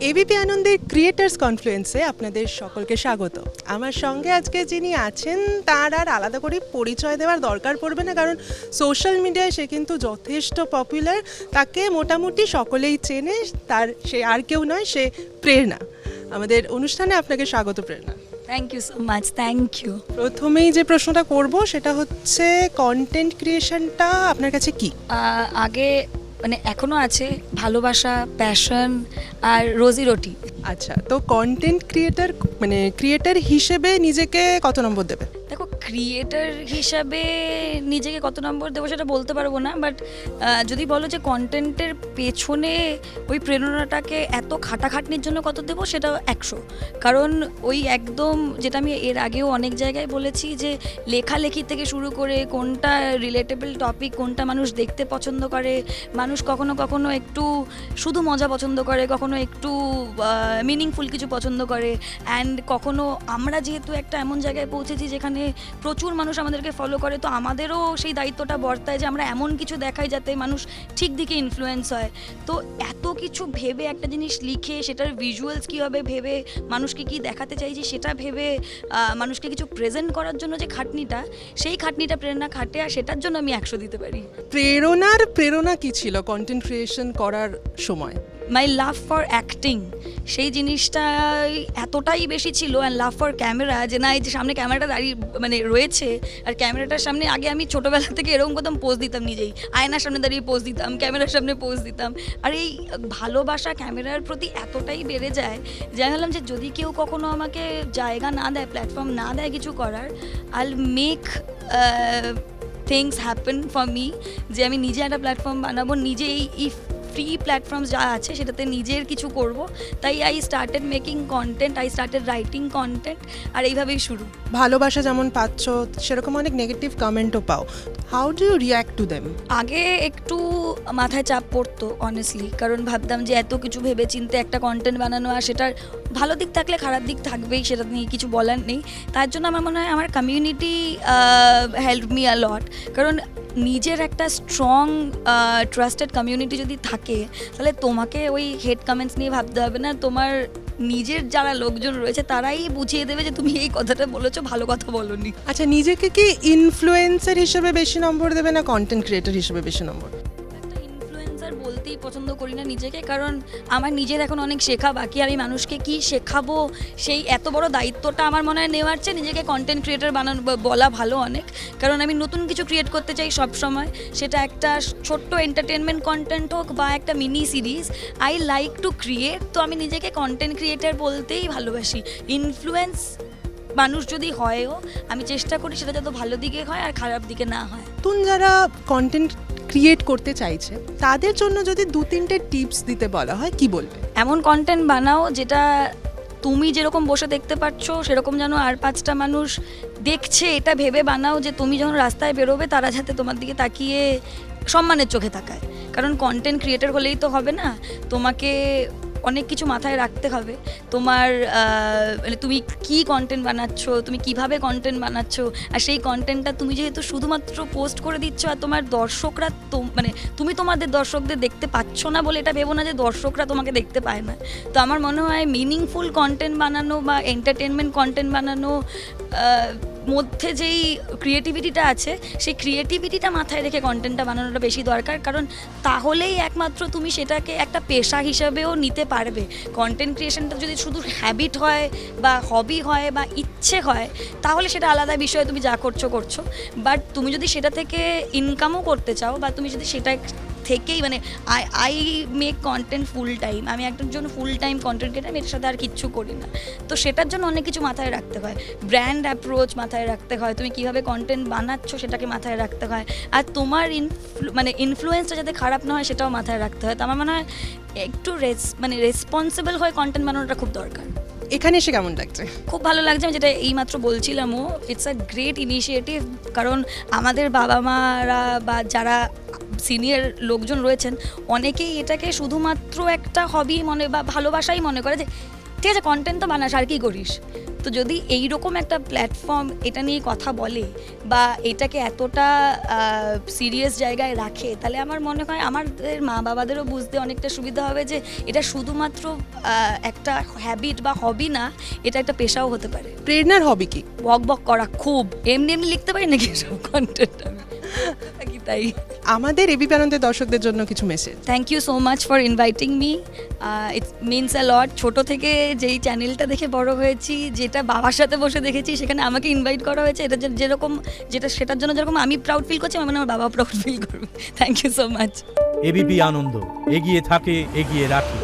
ABP আনন্দের creators কনফ্লুয়েন্সে আপনাদের সকলকে স্বাগত। আমার সঙ্গে আজকে যিনি আছেন তার আর আলাদা করে পরিচয় দেওয়ার দরকার পড়বে না, কারণ সোশ্যাল মিডিয়ায় সে কিন্তু যথেষ্ট পপুলার। তাকে মোটামুটি সকলেই চেনে। সে আর কেউ নয়, সে প্রেরণা। আমাদের অনুষ্ঠানে আপনাকে স্বাগত Prerna. Thank you so much, thank you. প্রথমেই যে প্রশ্নটা করব সেটা হচ্ছে, কন্টেন্ট ক্রিয়েশনটা আপনার কাছে কি? আগে মানে এখনও আছে ভালোবাসা, প্যাশন আর রোজি রুটি। আচ্ছা, তো কন্টেন্ট ক্রিয়েটার হিসেবে নিজেকে কত নম্বর দেবে? দেখো, ক্রিয়েটার হিসাবে নিজেকে কত নম্বর দেবো সেটা বলতে পারবো না, বাট যদি বলো যে কন্টেন্টের পেছনে ওই প্রেরণাটাকে এত খাটাখাটনির জন্য কত দেবো, সেটা 100। কারণ ওই একদম যেটা আমি এর আগেও অনেক জায়গায় বলেছি, যে লেখালেখি থেকে শুরু করে কোনটা রিলেটেবল টপিক, কোনটা মানুষ দেখতে পছন্দ করে, মানুষ কখনো কখনো একটু শুধু মজা পছন্দ করে, কখনো একটু মিনিংফুল কিছু পছন্দ করে, অ্যান্ড কখনো আমরা যেহেতু একটা এমন জায়গায় পৌঁছেছি যেখানে প্রচুর মানুষ আমাদেরকে ফলো করে, তো আমাদেরও সেই দায়িত্বটা বর্তায় যে আমরা এমন কিছু দেখাই যাতে মানুষ ঠিক দিকে ইনফ্লুয়েন্স হয়। তো এত কিছু ভেবে একটা জিনিস লিখে সেটার ভিজুয়ালস কী হবে ভেবে, মানুষকে কি দেখাতে চাইছি সেটা ভেবে, মানুষকে কিছু প্রেজেন্ট করার জন্য যে খাটনিটা, সেই খাটনিটা প্রেরণা খাটে, আর সেটার জন্য আমি 100 দিতে পারি। প্রেরণা কি ছিল কন্টেন্ট ক্রিয়েশন করার সময়? মাই লাভ ফর অ্যাক্টিং, সেই জিনিসটাই এতটাই বেশি ছিল, অ্যান্ড লাভ ফর ক্যামেরা, যে না এই যে সামনে ক্যামেরাটা দাঁড়িয়ে মানে রয়েছে, আর ক্যামেরাটার সামনে আগে আমি ছোটোবেলা থেকে এরকম করতাম, পোজ দিতাম নিজেই, আয়নার সামনে দাঁড়িয়ে পোজ দিতাম, ক্যামেরার সামনে পোজ দিতাম। আর এই ভালোবাসা ক্যামেরার প্রতি এতটাই বেড়ে যায় যে আমি ভাবলাম যে যদি কেউ কখনো আমাকে জায়গা না দেয়, প্ল্যাটফর্ম না দেয় কিছু করার, I will make things happen for me, যে আমি নিজে একটা প্ল্যাটফর্ম বানাবো, নিজে এই ফ্রি প্ল্যাটফর্মস যা আছে সেটাতে নিজের কিছু করব। তাই I started making content, I started writing content, আর এইভাবেই শুরু। ভালোবাসা যেমন পাচ্ছ, সেরকম অনেক নেগেটিভ কমেন্টও পাও। How do you react to them? আগে একটু মাথায় চাপ পড়তো অনেস্টলি, কারণ ভাবতাম যে এত কিছু ভেবে চিন্তে একটা কন্টেন্ট বানানো, আর সেটার ভালো দিক থাকলে খারাপ দিক থাকবেই, সেটা নিয়ে কিছু বলার নেই। তার জন্য আমার মনে হয় আমার কমিউনিটি হেল্প মি আ লট, কারণ নিজের একটা স্ট্রং ট্রাস্টেড কমিউনিটি যদি থাকে, তাহলে তোমাকে ওই হেড কমেন্টস নিয়ে ভাবতে হবে না। তোমার নিজের যারা লোকজন রয়েছে তারাই বুঝিয়ে দেবে যে তুমি এই কথাটা বলেছো, ভালো কথা বলোনি। আচ্ছা, নিজেকে কি ইনফ্লুয়েন্সার হিসেবে বেশি নম্বর দেবে না কন্টেন্ট ক্রিয়েটর হিসেবে বেশি নম্বর? একটা ইনফ্লুয়েন্সার বলতেই পছন্দ করি না নিজেকে, কারণ আমার নিজের এখন অনেক শেখা বাকি। আমি মানুষকে কি শেখাবো, সেই এত বড় দায়িত্বটা আমার মনে হয় নেওয়ার চেয়ে নিজেকে কন্টেন্ট ক্রিয়েটর বলা ভালো অনেক। কারণ আমি নতুন কিছু ক্রিয়েট করতে চাই সব সময়, সেটা একটা ছোট্ট এন্টারটেনমেন্ট কন্টেন্ট হোক বা একটা mini series, I like to create. তো আমি নিজেকে কন্টেন্ট ক্রিয়েটর বলতেই ভালোবাসি। ইনফ্লুয়েন্স মানুষ যদি হয়ও, আমি চেষ্টা করি সেটা যত ভালো দিকে হয় আর খারাপ দিকে না হয়। নতুন যারা কন্টেন্ট ক্রিয়েট করতে চাইছে তাদের জন্য যদি 2-3টে টিপস দিতে বলা হয়, কি বলবে? এমন কন্টেন্ট বানাও যেটা তুমি যেরকম বসে দেখতে পাচ্ছ সেরকম যেন আর 5টা মানুষ দেখছে, এটা ভেবে বানাও যে তুমি যখন রাস্তায় বেরোবে তারা যাতে তোমার দিকে তাকিয়ে সম্মানের চোখে তাকায়। কারণ কন্টেন্ট ক্রিয়েটর হলেই তো হবে না, তোমাকে অনেক কিছু মাথায় রাখতে হবে। তোমার মানে তুমি কি কন্টেন্ট বানাচ্ছ, তুমি কিভাবে কন্টেন্ট বানাচ্ছ, আর সেই কন্টেন্টটা তুমি যেহেতু শুধুমাত্র পোস্ট করে দিচ্ছ, আর তোমার দর্শকরা মানে তুমি তোমাদের দর্শকদের দেখতে পাচ্ছ না বলে এটা ভেবো না যে দর্শকরা তোমাকে দেখতে পায় না। তো আমার মনে হয় মিনিংফুল কন্টেন্ট বানানো বা এন্টারটেনমেন্ট কন্টেন্ট বানানো মধ্যে যেই ক্রিয়েটিভিটিটা আছে, সেই ক্রিয়েটিভিটিটা মাথায় রেখে কন্টেন্টটা বানানোটা বেশি দরকার। কারণ তাহলেই একমাত্র তুমি সেটাকে একটা পেশা হিসাবেও নিতে পারবে। কন্টেন্ট ক্রিয়েশনটা যদি শুধু হ্যাবিট হয় বা হবি হয় বা ইচ্ছে হয়, তাহলে সেটা আলাদা বিষয়, তুমি যা করছো। বাট তুমি যদি সেটা থেকে ইনকামও করতে চাও, বা তুমি যদি সেটা থেকেই মানে I make content full time, আমি একজন ফুল টাইম কন্টেন্ট ক্রিয়েটার, আমি এর সাথে আর কিচ্ছু করি না। তো সেটার জন্য অনেক কিছু মাথায় রাখতে হয়, ব্র্যান্ড অ্যাপ্রোচ মাথায় রাখতে হয়, তুমি কীভাবে কন্টেন্ট বানাচ্ছ সেটাকে মাথায় রাখতে হয়, আর তোমার ইনফ্লুয়েন্সটা যাতে খারাপ না হয় সেটাও মাথায় রাখতে হয়। তো আমার মনে হয় একটু রেসপন্সিবল হয়ে কন্টেন্ট বানানোটা খুব দরকার। এখানে এসে কেমন লাগছে? খুব ভালো লাগছে, আমি যেটা এইমাত্র বলছিলামও, ইটস আ গ্রেট ইনিশিয়েটিভ। কারণ আমাদের বাবা মারা বা যারা সিনিয়র লোকজন রয়েছেন, অনেকেই এটাকে শুধুমাত্র একটা হবি বা ভালোবাসাই মনে করে, যে ঠিক আছে কন্টেন্ট তো বানাস আর কি করিস, তো যদি এইরকম একটা প্ল্যাটফর্ম এটা নিয়ে কথা বলে বা এটাকে এতটা সিরিয়াস জায়গায় রাখে, তাহলে আমার মনে হয় আমাদের মা বাবাদেরও বুঝতে অনেকটা সুবিধা হবে যে এটা শুধুমাত্র একটা হ্যাবিট বা হবি না, এটা একটা পেশাও হতে পারে। প্রেরণার হবি কি? বক বক করা, খুব এমনি এমনি লিখতে পারি নাকি সব কন্টেন্ট আমি তাই। আমাদের এবিপি আনন্দের দর্শকদের জন্য কিছু message. Thank you so much for inviting me, it means a lot. ছোটো থেকে যেই চ্যানেলটা দেখে বড় হয়েছি, যেটা বাবার সাথে বসে দেখেছি, সেখানে আমাকে ইনভাইট করা হয়েছে, এটা যেরকম যেটা সেটার জন্য যেরকম আমি প্রাউড ফিল করছি, আমার বাবা প্রাউড ফিল করবে। Thank you so much. ABP Ananda, এগিয়ে থাকে, এগিয়ে রাখে।